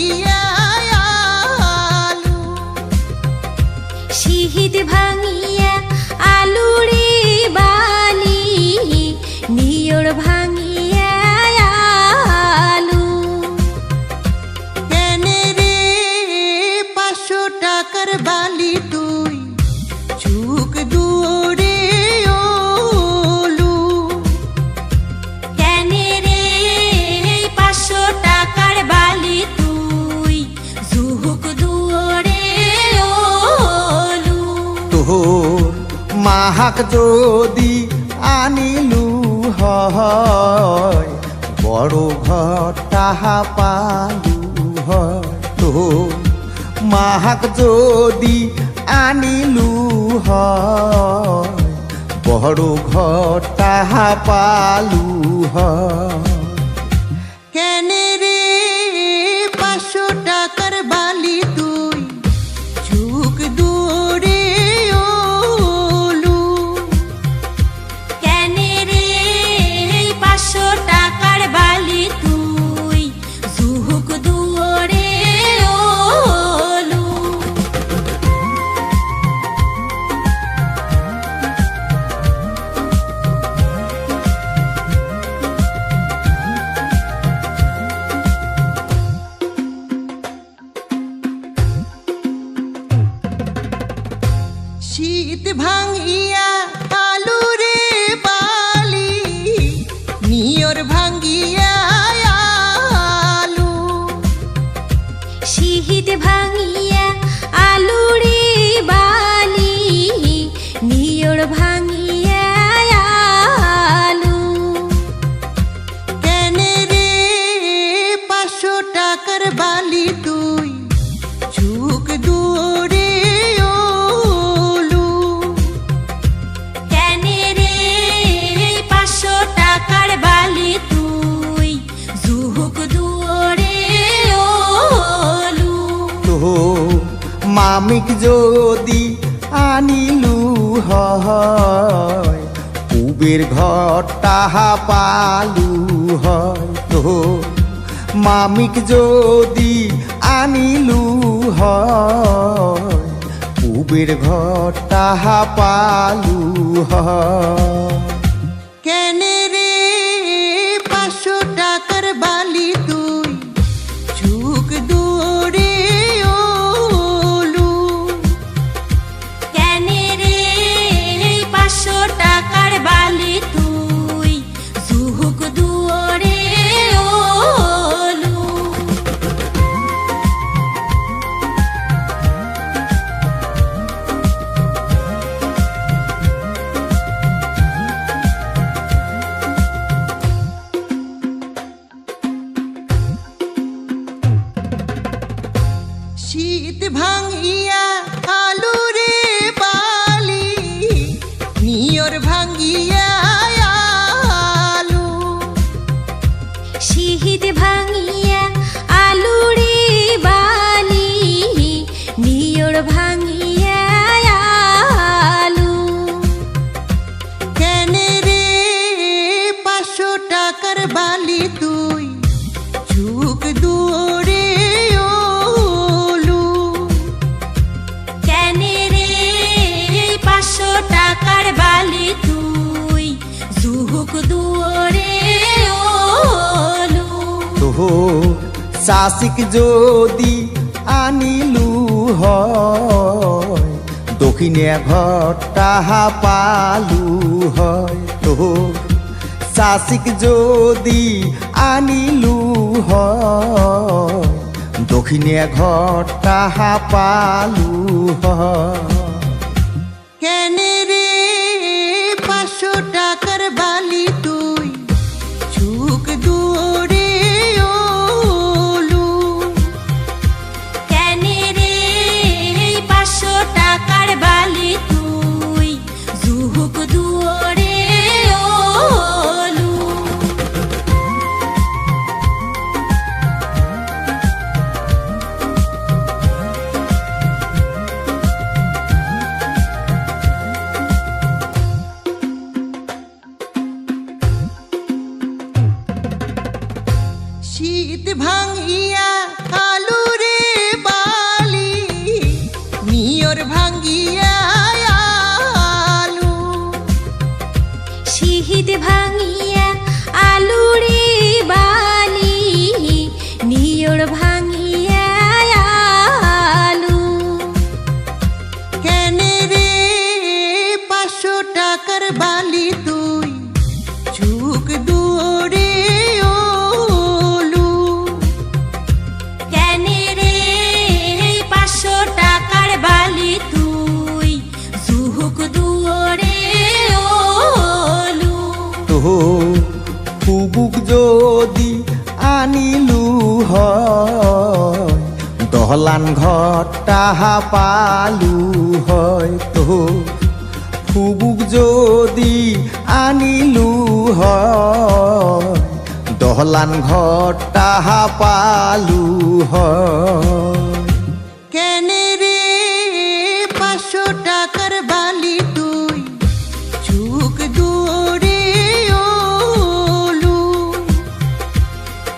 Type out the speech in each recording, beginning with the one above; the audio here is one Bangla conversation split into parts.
ভাঙিয়া আলু শীত ভাঙিয়া আলু রে বালি নিয়র ভাঙিয়া আলু কেনে রে 500 টাকার বালি তুই চুক দুয়ারে ওলু কেনে রে 500 টাকার বালি তুই ঝুক দুয়ারে ওলু তোর মাহাক যদি আনিলু হয় বড় ঘর তাহা পালু হয় তোর মাহাক যদি আনিলু হয় বড় ঘর তাহা পালু হয় কেনে রে 500 টাকার বালি তুই চুক দুয়ারে ওলু কেনে রে 500 টাকার বালি তুই ঝুক দুয়ারে ওলু শীত ভাঙিয়া আলু রে বালি নিয়র ভাঙিয়া আলু শীত ভাঙিয়া আলু রে বালি নিয়র ভাঙিয়া আলু কেনে রে 500 টাকার বালি তুই চুক দুয়ারে ওলু কেনে রে 500 টাকার বালি তুই ঝুক দুয়ারে ওলু তো মামিক যদি আনিলু হয় উবের ঘর তাহা পালু হয় তো মামিক যদি আনিলু হয় উবের ঘর তাহা পালু হয় কেনে রে 500 টাকার বালি তুই চুক দুয়ারে ওলু কেনে রে 500 টাকার বালি তুই ঝুক দুয়ারে ওলু শীত ভাঙিয়া আলু রে বালি নিয়র ভাঙিয়া আলু শীত ভাঙিয়া আলু রে বালি নিয়র ভাঙিয়া আলু কেনে রে 500 টাকার বালি তুই চুক দুয়ারে ওলু কেনে রে 500 টাকার বালি তুই ঝুক দুয়ারে ওলু তোর শাসিক যদি আনিলু হয় দক্ষিণে ঘর তাহা পালু হয় তোর শাসিক যদি আনিলু হয় দক্ষিণে ঘর তাহা পালু হয় কেনে রে 500 টাকার বালি তুই চুক দুয়ারে ওলু কেনে রে 500 টাকার বালি তুই ঝুক দুয়ারে ওলু যদি আনিলু হয় দহলান ঘর তাহা পালু হয় তো ফুবুক যদি আনিলু হয় দহলান ঘর তাহা পালু হয় কেনে রে 500 টাকার বালি তুই চুক দূরে ওলু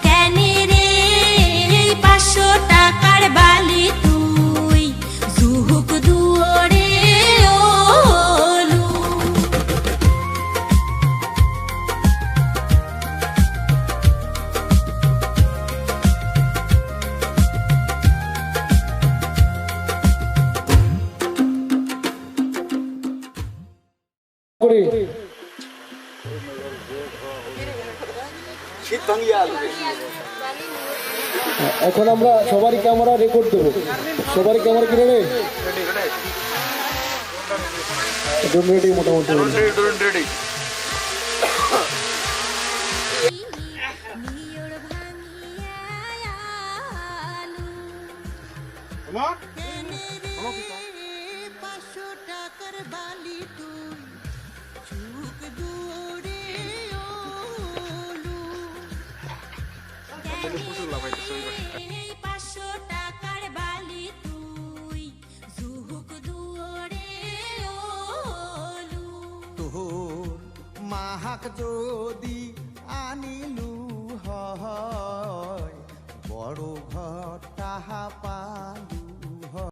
কেনে রে 500 টাকার বালি তুই জুহুক দুয়ারে ওলু এখন আমরা সবারই ক্যামেরা রেকর্ড দেবো সবারই ক্যামেরা কিনে রে রেডি মোটামুটি নিয়র ভাঙিয়া আলু কেনে রে 500 টাকার বালি তুই চুক দূরে ওলু 500 টাকার বালি তুই জুহুক দুয়ারে ওলু তোর মাহাক যদি আনিলু হয় বড় ঘর তাহা পা